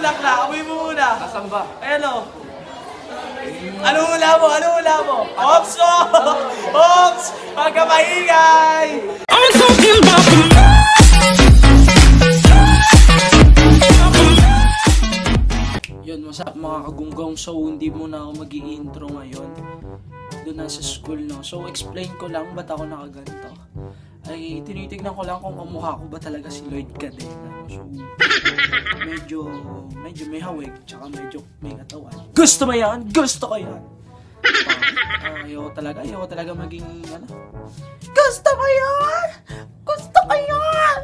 bulak na. Amoy mo muna. Nasaan ba? Ayan o. Ano hula mo? Ano hula mo? Ops! Ops! Huwag ka maingay! I'm talking about the... Yun, what's up mga kagunggong? So, hindi muna ako mag-i-intro ngayon. Doon na sa school, no? So, explain ko lang ba't ako nakaganto. Ay, tinitignan ko lang kung kamukha ko ba talaga si Lloyd Cadena. So, medyo may hawig, tsaka medyo may katawan. Gusto mo yan? Gusto ko yan! Ayoko talaga maging, ano? Gusto mo yan? Gusto ko yan!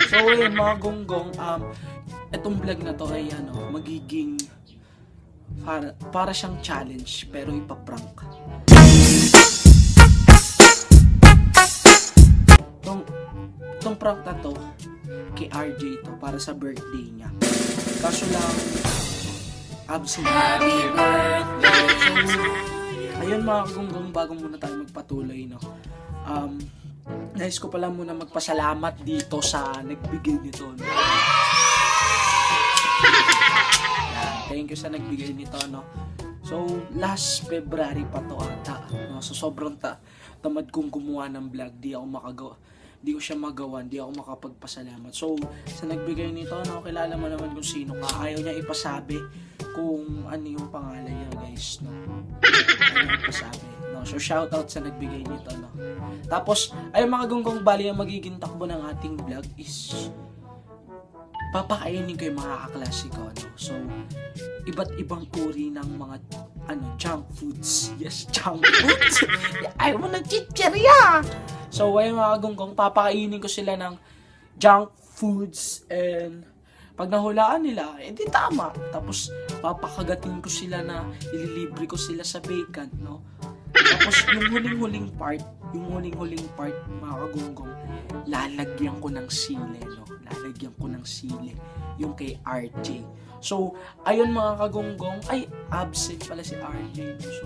So, yun, mga gunggong, etong vlog na to ay, magiging para siyang challenge, pero ipaprank. Itong prank na to, kay RJ to, para sa birthday niya. Kaso lang, absent. Happy birthday! So, ayun mga gunggong, bago muna tayo magpatuloy, no? Nais ko pala muna magpasalamat dito sa nagbigay nito, no? Thank you sa nagbigay nito, no? So, last February pa to ata, no? So, sobrang tamad kong gumawa ng vlog, di ko siya magawa, di ako makapagpasalamat. So, sa nagbigay nito, no, kilala mo naman kung sino ka. Ayaw niya ipasabi kung ano yung pangalan niya, guys, no? Ayaw niya ipasabi, no? So, shoutout sa nagbigay nito, no? Tapos, ay mga gunggong, bali ang magiging takbo ng ating vlog is papakainin ko yung mga kaklase ko, no? So, iba't ibang uri ng mga junk foods. Yes, junk foods. Ayaw mo ng chichirya. So, ayun mga gunggong, papakainin ko sila ng junk foods, and pag nahulaan nila, edi tama. Tapos, papakagatin ko sila na ililibre ko sila sa bacon, no? Tapos, yung huling-huling part, mga kagunggong, lalagyan ko ng sili, no? Lalagyan ko ng sili, yung kay RJ. So, ayun mga kagunggong, ay, absent pala si RJ, no? So,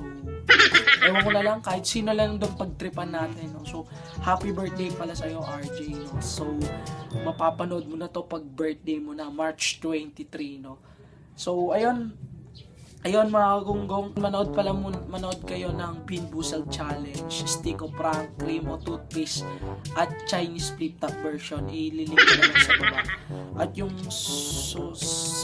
ewan ko na lang, kahit sino lang doon pagtripan natin, no? So, happy birthday pala sa'yo, RJ, no? So, mapapanood mo na to pag birthday mo na, March 23, no? So, ayun mga kagunggong, manood kayo ng Bean Boozled Challenge, Stick o Prank, Cream o Toothpaste, at Chinese Flip Top version. Ililink ko na lang sa baba. At yung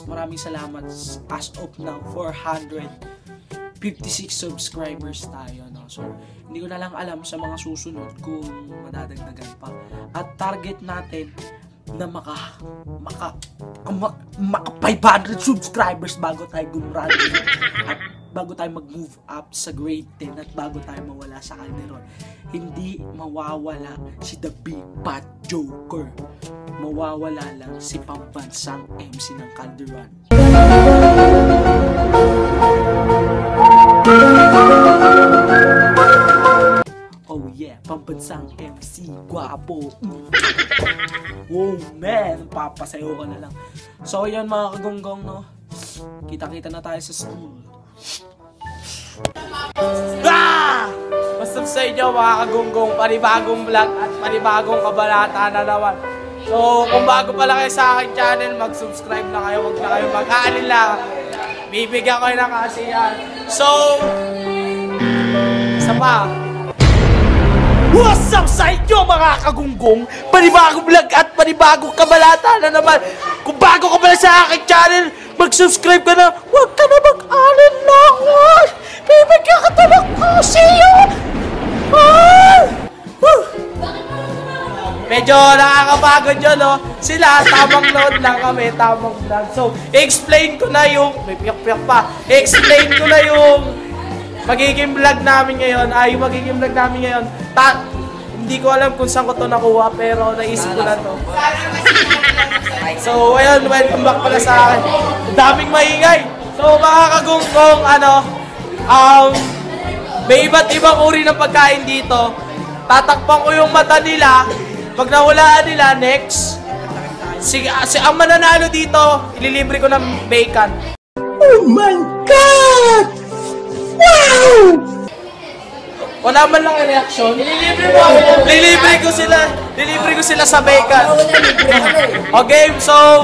maraming salamat, as of now, 456 subscribers tayo, no? So, hindi ko na lang alam sa mga susunod kung madadagdagan pa. At target natin na maka 500 subscribers bago tayo gumrado at bago tayo mag-move up sa grade 10 at bago tayo mawala sa Calderon. Hindi mawawala si The Big Bad Joker. Mawawala lang si pambansang MC ng Calderon. Oh yeah, pambansang MC, guwapo. Wow man, papasayo ka na lang. So yan mga kagunggong, no? Kita-kita na tayo sa school. What's up sa inyo mga kagunggong, panibagong vlog at panibagong kabalata na naman. So kung bago pala kayo sa aking channel, mag-subscribe na kayo, huwag na kayo mag-aalala. Bibigyan ko ng kasiyahan. So, isa pa. What's up sa inyo mga kagunggong? Panibagong vlog at panibagong kabalata na naman. Kung bago ka pala sa aking channel, mag-subscribe ka na. Huwag ka na mag-alinlangan. Bibigyan ka talaga kasi yun. Medyo nakakapagod yun, no? Sila, tamang load lang kami, tamang vlog. So, explain ko na yung... May piyak-piyak pa. Explain ko na yung magiging vlog namin ngayon. Hindi ko alam kung saan ko to nakuha, pero naisip ko na to. So, ayun, welcome back pala sa akin. Daming maingay. So, mga kagunggong, may iba't ibang uri ng pagkain dito. Tatakpan ko yung mata nila. Pag nahulaan nila, next. Ang mananalo dito, ililibre ko ng bacon. Oh my God! Wow! Wala man lang yung reaction. Lilibre ko sila sa bacon. Okay, so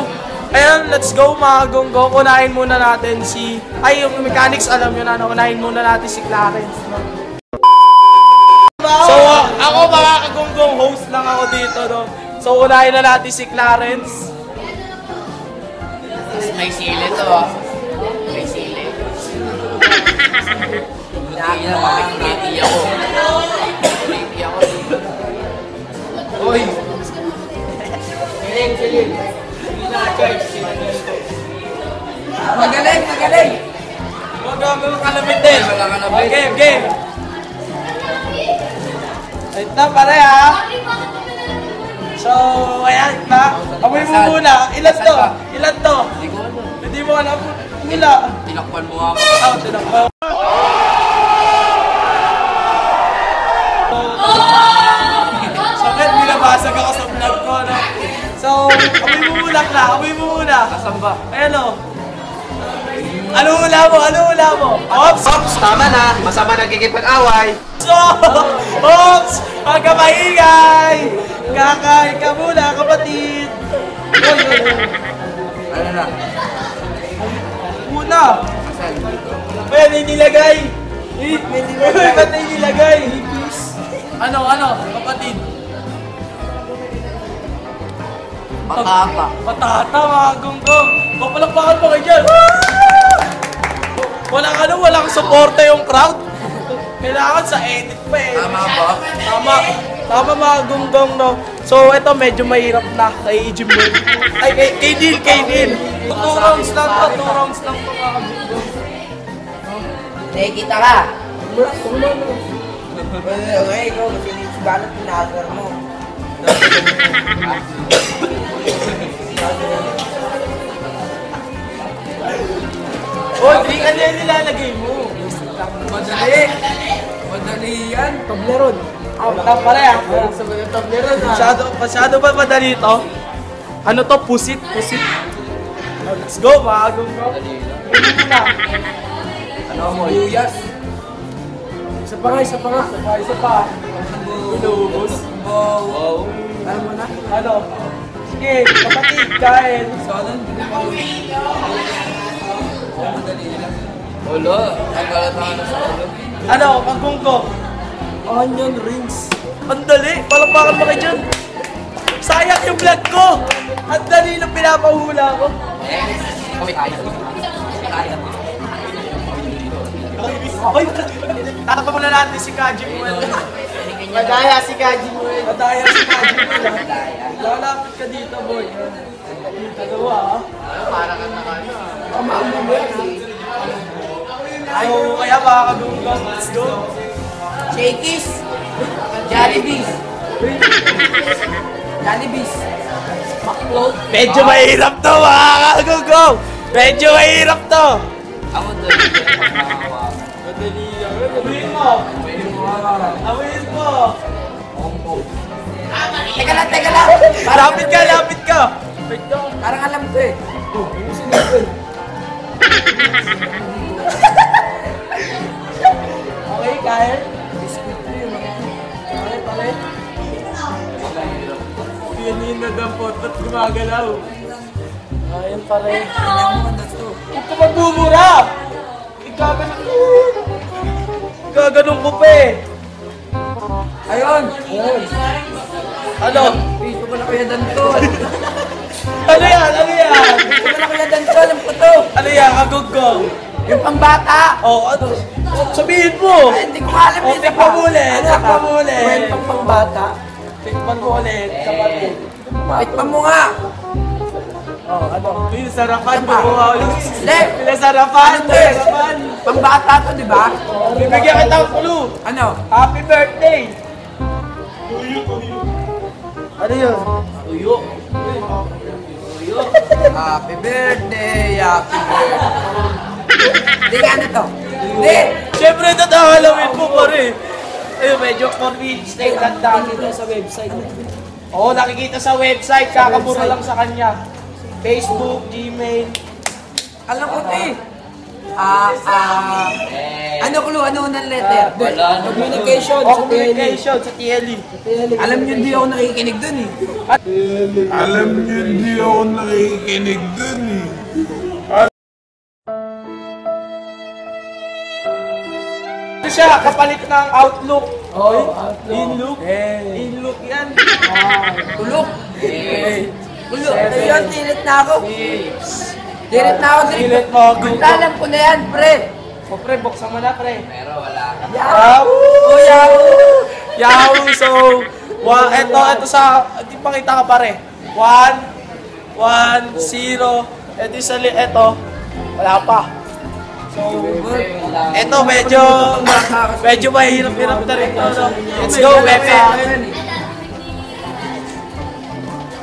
Ayan, let's go mga gonggong. Unahin muna natin si... Ay, yung mechanics, alam nyo na, no? Unahin muna natin si Clarence, no? So, ako mga kagonggong, host lang ako dito, no? So, unahin na natin si Clarence. May sili to, ah. May sili. Hindi na makikiti ako. Makikiti ako. Uy! Galing. Magaling. Huwag gagawin kalabit din. Game. Wait na pare ha. So, ayan na. Amoy mo muna. Ilan to? Hindi ko alam. Hindi mo alam. Ilan? Tinakpan mo ako. Tinakpan. Sakit, binabasag ako sa vlog ko, no? So, amoy mo muna. Asan ba? Ayan o. Ano hula mo? Ops! Tama na. Masama nagkikipag-away. So, Ops! Magkamaingay! Kakain ka muna, kapatid! Ano na? Muna! Asan? May nilagay! Ba't na nilagay? Ano, kapatid? Patata, mga gonggong! Papalakpakan mo kayo dyan! Walang suporta yung crowd! Kailangan sa edit pa eh. Tama ba? Tama mga gonggong, no? So, ito medyo mahirap na kay Jim Boy. Ay, kay Dean. 2 rounds lang to mga gonggong. Nakikita ka? Okay, ikaw kasi banat pinasar mo. Oh, drink ano yung nilalagay mo? Madali yan. Toblerone. Pare ah. Masyado ba madali ito? Ano to? Pusit. Oh, let's go, mga gonggong. Ano mo? Luyas. Isa pa. Inubos. Wow. Alam mo na? Ano? Sige, kapatid, kain. Sana? Wala. Nagkalatahan na sa ulo. Ano, pagkungko? Onion rings. Ang dali, palakpakan mo kayo dyan. Sayang yung vlog ko. Ang dali ng pinapahula ko. Kami kaya. Ay, tatakpan muna natin si Kaji Muel. Madaya si Kaji mo eh. Madaya si Kaji Muel. Lalapit ka dito, boy. Dalawa, ha? Para ka na kayo. So, kaya mga kagunggong, let's go. Shakies. Jollibees. Jollibees. Macload. Medyo mahirap to, mga kagunggong. Medyo mahirap to. Ako doon. Abuhin mo. Abuhin mo. Teka lang. Lapit ka. Parang alam ko eh. Okay, kaya? Pare. Yan na dampot, ba't gumagalaw? Ayan pare. Huwag ka magbumura! Gaganon ko pa eh. Ayun. Ano? Piso ko na kuya Danton. Ano yan? Piso ko na kuya Danton. Alam ko to. Ano yan? Kaguggong. Yung pangbata. Oh, ano? Sabihin mo! Ay, hindi ko alam Oh, yun. tikman mo ulit. Kwentong pangbata. Tikman mo ulit, kapatid. Tikman mo nga. Oh, ano? Pinasarapan mo. Hindi. Pinasarapan. Pangbata to, di ba? Bibigyan kita ng clue. Ano? Happy birthday! Ano yun? Tuyo. Happy birthday. Hindi ka ano to? Hindi. Siyempre, tatahalawin mo pare. Ayun, medyo convinced na yung tanda dito sa website. Oo, nakikita sa website. Kakamura lang sa kanya. Facebook, Gmail. Alam ko to eh. Ano clue? Ano unang letter? Wala na. Communication sa TLE. Alam niyo, hindi ako nakikinig dun eh. Alam niyo, hindi ako nakikinig dun eh. Ito siya, kapalit ng Outlook. Inlook. Inlook yan. Tulog. Tulog. Ayun, tilit na ako. Tilit na ako. Tilit mo, Basta alam ko na yan, pre. O pre, buksan mo na pre. Pero wala. Yahoo! Yahoo! So, ito sa, di pakita ka pare. 1, 1, 0. Ito isa ito. Wala pa. So, ito medyo mahirap-hirap na rin. No? Let's go, Pepe!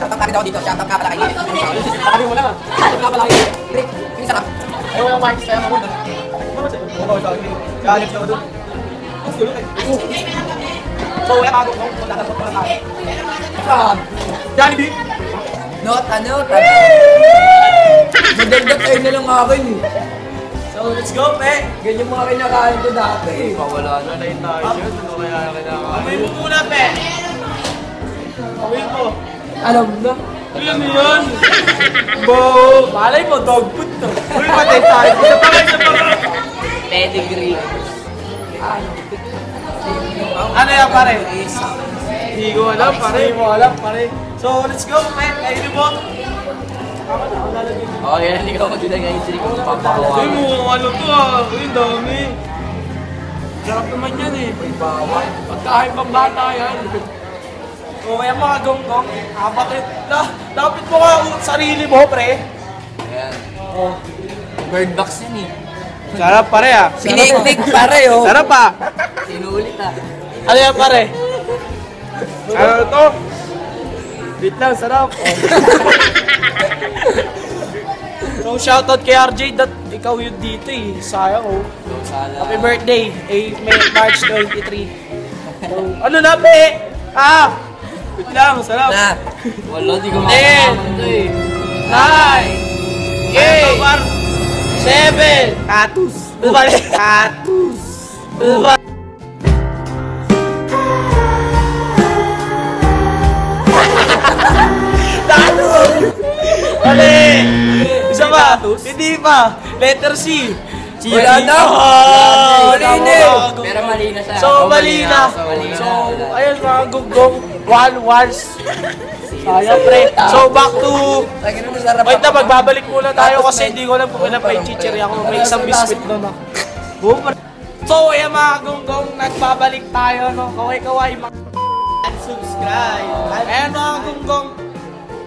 Tatapakit ako dito. Siya, tapos kapalaki. Sabi mo na. Tapos kapalaki. Rick, yung sarap. Ayaw yung mic, kaya mo. So, wala ako kung tatapos pa na tayo. Johnny B! Nota. Madagdag tayo na lang akin eh. So, let's go, Pe! Ganyan mga kinakain ko dati eh. Wala na tayo tayo. Ano kaya kinakain? Amoy mo muna, Pe! Amoy mo. Alam na. Alam mo yun? Bo! Malay mo, dog food to. Uy, patay tayo. Isa pa. Pedigree. Ano yan, pare? Hindi ko alam, pare. Hindi mo alam, pare. So, let's go, Pe! Kainin mo. Oh, yan. Hindi ka magdala ngayon. Hindi ko papakawa. Uy, mo, ano to ah. Uy, dami. Sarap naman yan eh. Pagkain pang bata yan. O kaya mga gonggong, bakit? Dapat mo ka sarili mo, pre. Ayan. Bird box yan eh. Sarap pare ah. Piniknik pare oh. Sarap ah. Sinulit ah. Ano yan pare? Ano to? Wait lang, sarap. So shoutout kay RJ, ikaw yun dito eh. Sayang oh. Happy birthday, March 23. So, ano na pe? Wait lang, sarap. Na. Wala, di ko makakaman to eh. 9 8 7 Katus. Katus. Mali! Isa pa? Hindi pa. Letter C. Wala na. Pero mali na siya. So, mali na. So, ayun mga gunggong. 1-1. Sayang pre. So, back to... Lagi naman sarap. Wait na, magbabalik muna tayo kasi hindi ko alam kung ilan pa yung chichirya ko. May isang biscuit doon ah. So, ayan mga gunggong, nagbabalik tayo, no? Kaway-kaway, mga subscribe. Ayan mga gunggong,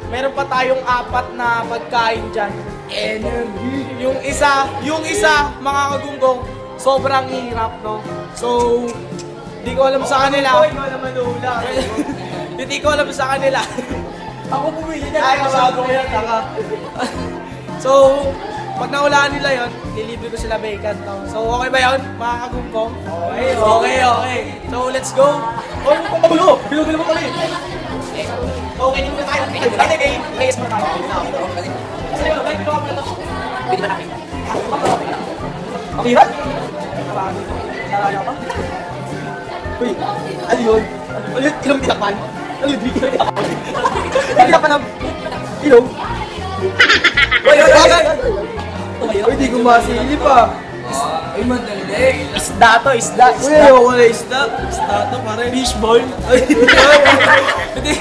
meron pa tayong 4 na pagkain dyan. Energy. Yung isa, mga kagunggong, sobrang hirap, no? So, hindi ko alam sa kanila. Hindi ko alam sa kanila. Ako bumili niya. Ay, kasago ko yan, taka. So, pag nahulaan nila yun, lilibre ko sila bacon, no? So, okay ba yun, mga kagunggong? Okay. So, let's go. Oh, kung pabulo! Bilo mo kami! Okay, dito na tayo. Layas mo na tayo. Ang hirap? Uy, ano yun? Ilong tinakpan? Ano yun? Hindi ka pa na... Ilong? Uy, hindi ko masili pa. Ay, madali. Isda to, isda. Uy, ayoko na isda. Isda to pare. Fishball. Hindi.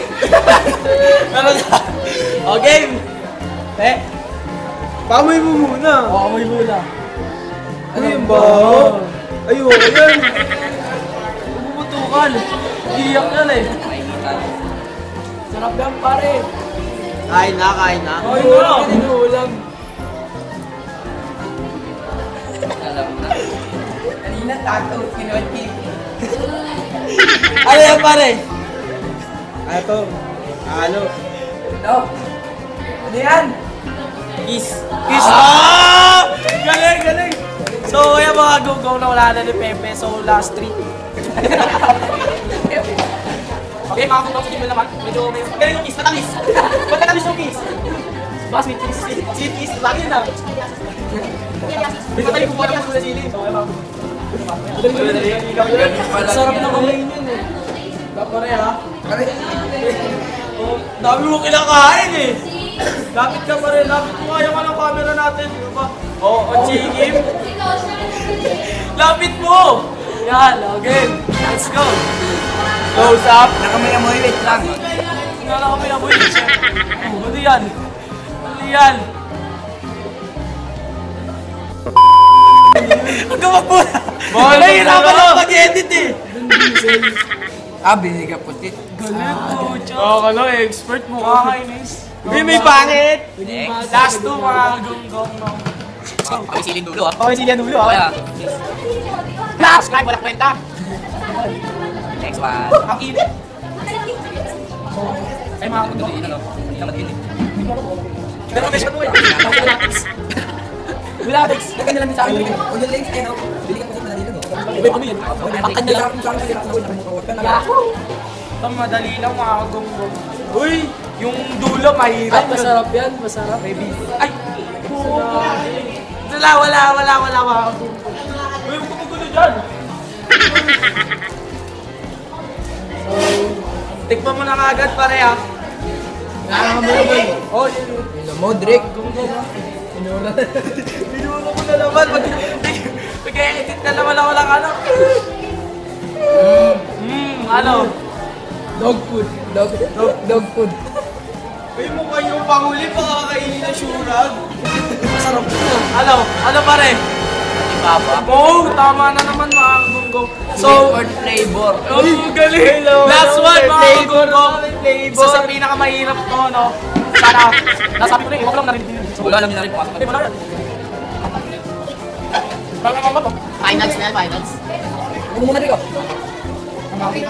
O, game. Pamoy mo muna. Amoy muna. Ano yung baho? Ayoko yan. Bumutukan. Iyak yan eh. Sarap yan pare. Kain na. Ay, no. Inuulam. Alam na. Kanina tato, kinuha-tip. Ano yan pare? Ito. Ano? Ito. Ano yan? Kiss. Galing. So, ayan mga go-go na wala na ni Pepe. So, last 3. Okay, mga kung sige naman. Medyo may... Galing yung kiss, matamis. Pagkatamis yung kiss. Mas may sweet lagi na. Hindi pa tayo kukuha ng mga sili. Sarap na kumain yun eh. Pare ha? Dami mo kinakain eh. Lapit ka pa rin. Lapit mo kaya ka ng camera natin. Chigim. Lapit mo. Yan, again. Let's go. Close up. Nakamayamoy, wait lang. Nakamayamoy. Ano yan? Ano yan? Huwag ka magmula. Nahihirapan ako mag-edit eh. Binili ka puti. Galit ko. Expert mo. Kakainis. May pangit. Last two mga gonggong. Okay, silin dulo ah. Okay, silyan ulo Okay ah. ah. Last time, wala kwenta. Next one. Ang init. Ay mga gonggong. Hindi naman din eh. Pero may shot mo eh. Wala Tex. Nagkanya lang din sa akin. O yung links, eh, no? Bili ka puti, madali lang, no? May kami yan. Pakanya lang. Yahoo! Ito madali lang mga gonggong. Uy, yung dulo mahirap. Ay, masarap yan. Masarap. May beef. Ay! Wala mga gonggong. Uy, yung kumugulo dyan. Tikman mo na kagad pare ah. Oh, yun. Modric. Binulo ko na naman. Mag-edit na naman ako lang ano. Ano? Dog food. Dog food. Uy, mukha yung panguli pa kakainin na syurag. Masarap na. Ano pare? Papa. Oh, tama na naman mga gonggong. So, Flavor. oh, galing. Last one mga gonggong. Isa sa pinakamahirap to, no? Sana, nasabi ko rin, iwan ko lang narinig din. Wala namin na rin pumasok. Wala yan. Baka mama to. Finals na yan, finals. Ano muna dito? Ano kayo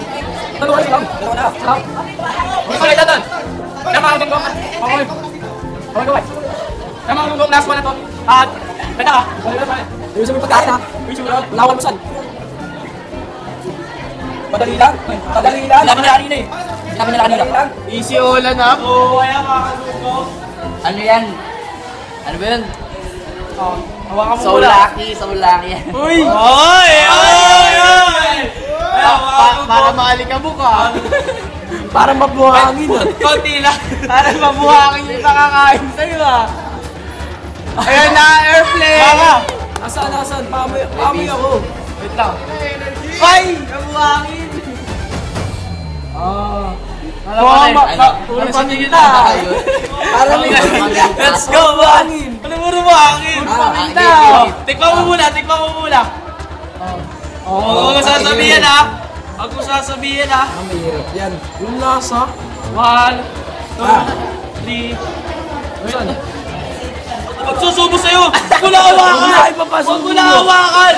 lang? Dalawa na. Hindi ko lang doon. Kaya mga gonggong. Okay. Kaya mga gonggong, last one na to. At, beta ka. Wala na pare. Ayun sa may pagkain, ha? Uy, syurag. Lawan mo saan? Madali lang. Madali lang. Laban na kanina eh. Laban na kanina. Madali lang. Easy all na po. Kaya mga gonggong. Ano yan? Ano ba yun? Hawakan mo So muna. lucky, so lucky yan. Uy! Para maalikabok ah. Parang mabuhangin ah. Konti lang. Parang mabuhangin yung nakakain sa'yo ah. Ayan na, airplane! Baka! Asan? Pamay ako. Wait lang. Ay! Mabuhangin! Ulo patingin na. Parang may Let's go, buhangin! Ano mo buhangin? Paminta! Tikman mo muna. Huwag mo sasabihin ha. mahirap yan. Yung lasa. 1, 2, 3. Saan? Magsusubo sa'yo! Huwag mo na hawakan! Huwag mo na hawakan!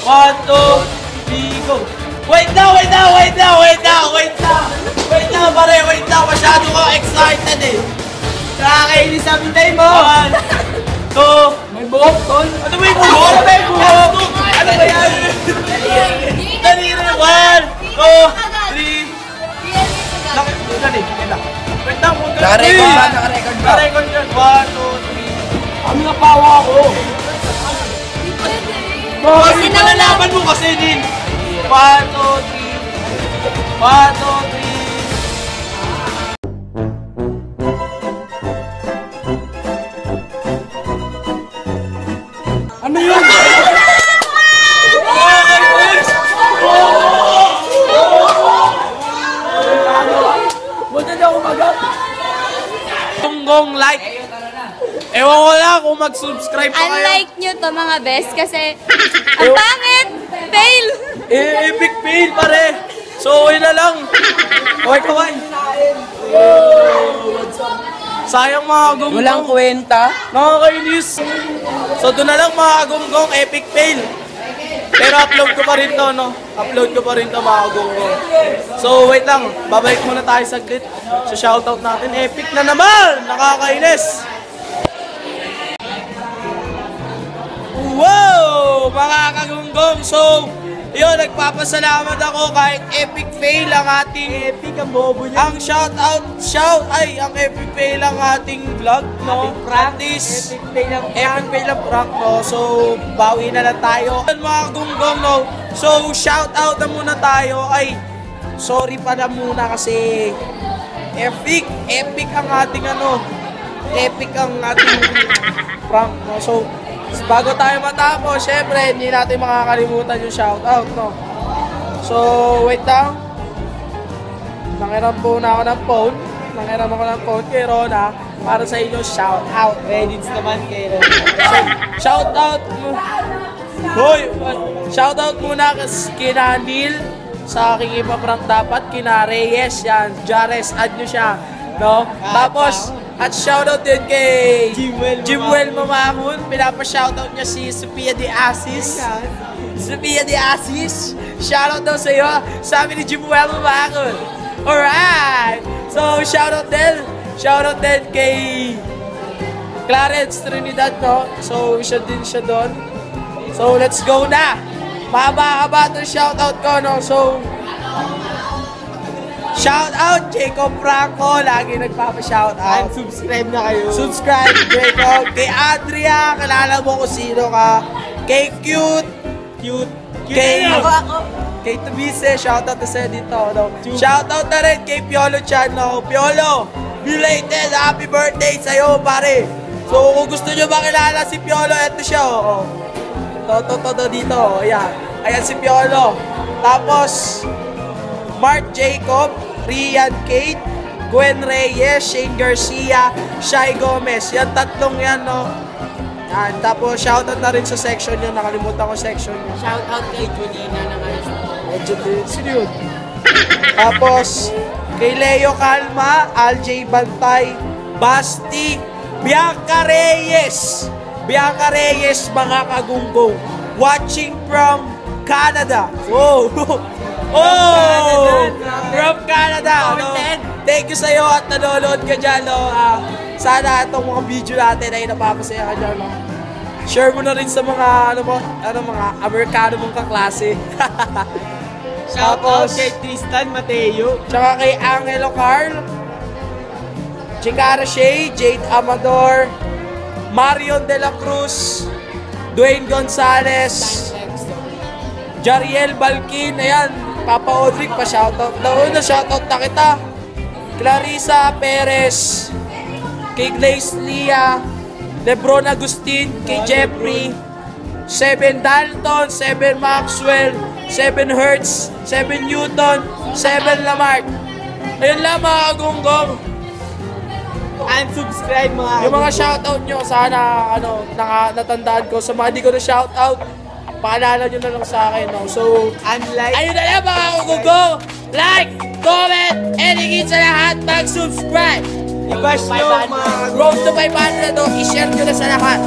1, 2, 3, go! Wait na pare! Masyado ka excited eh! Nakakainis sa bintay mo! 1, 2, may buhok tol? Ano ba yung buhok? Ano ba yan? Daliri! 1, 2, 3. Dali. Wait lang. Naka-record yun. 1, 2, 3. Ano napawa ako? Kasi malalaman mo kasi din. 1, 2, 3. 1, 2, 3. Ano yun? Buta na ako magat. Tunggong like. Ewan ko lang kung mag-subscribe pa kayo. Unlike nyo to mga best kasi ang pangit! Fail! Epic fail pare. So okay na lang. Kaway. Sayang mga gonggong. Walang kwenta. Nakakainis. So doon na lang mga gonggong, epic fail. Pero upload ko pa rin to, no? Mga gonggong. So wait lang, babalik muna tayo saglit. Sa shoutout natin, epic na naman! Nakakainis! Wow! Mga kagonggong, so Yun, nagpapasalamat ako kahit epic fail ang ating Epic ang bobo niya. ang ang epic fail ang ating vlog, no? Practice. Epic fail ang prank, no? So, bawi na lang tayo. Mga gunggong, no? So, shout out na muna tayo. Ay, sorry pala muna kasi epic ang ating epic ang ating prank, no? So, bago tayo matapos, syempre, hindi natin makakalimutan yung shoutout, no? So, wait lang. Nangiram po na ako ng phone. Nangiram ako ng phone kay Rona para sa inyo shoutout. Credits naman kay Ron. Shoutout mo. Hoy! Shoutout muna kina Neil sa aking ipaprank dapat. Kina Reyes, yan. Jares, add nyo siya. No? Tapos, at shoutout din kay Jimwell Mamamon. Pinapa-shoutout niya si Sophia de Asis. Sophia de Asis. Shoutout daw sa iyo. Sabi ni Jimwell Mamamon. Alright! So, shoutout din kay Clarence Trinidad, no? So, siya din siya doon. So, let's go na! Mahaba-haba itong shoutout ko, no? So, shoutout Jacob Franco, lagi nagpapa-shoutout. Subscribe na kayo. Subscribe, Jacob. Kay Adria, kilala mo kung sino ka. Kay Cute. Kay Tubise, shoutout na sa'yo dito. No? Shoutout na rin kay Piolo Chan. No? Piolo, belated happy birthday sa'yo, pare. So, kung gusto nyo makilala si Piolo, eto siya. Oh. Toto dito. Ayan. Ayan si Piolo. Tapos, Mark Jacob, Rian Kate, Gwen Reyes, Shane Garcia, Shai Gomez. Yan tatlong yan, no? Yan. Tapos, shoutout na rin sa section yun. Nakalimutan ko section yun. Shoutout kay Julina na ngayon. Sino yun? Tapos, kay Leo Calma, Aljay Bantay, Basti, Bianca Reyes. Bianca Reyes, mga kagunggong. Watching from Canada. Whoa! Oh! From Canada. No? Thank you sa'yo at nanonood ka dyan. No? Sana itong mga video natin ay napapasaya ka dyan. No? Share mo na rin sa mga mga Amerikano mong kaklase. Shoutout kay Tristan Mateo. Tsaka kay Angelo Carl, Chikara Shea, Jade Amador, Marion De La Cruz, Dwayne Gonzalez, Jariel Balkin, ayan, Papa Audric, pa-shoutout daw. Na-shoutout na kita. Clarissa Perez, kay Glaze Lia, Lebron Agustin, kay Jeffrey, 7 Dalton, 7 Maxwell, 7 Hertz, 7 Newton, 7 Lamarck. Ayun lang mga kagunggong. Unsubscribe mga Yung mga shoutout nyo, sana natandaan ko. Sa mga di ko na shoutout, paalala nyo na lang sa akin. No? So, unlike ayun na lang mga kagunggong. Like, comment, and higit sa lahat, mag-subscribe. i-bash nyo mga Road to 500 to, i-share nyo na sa lahat.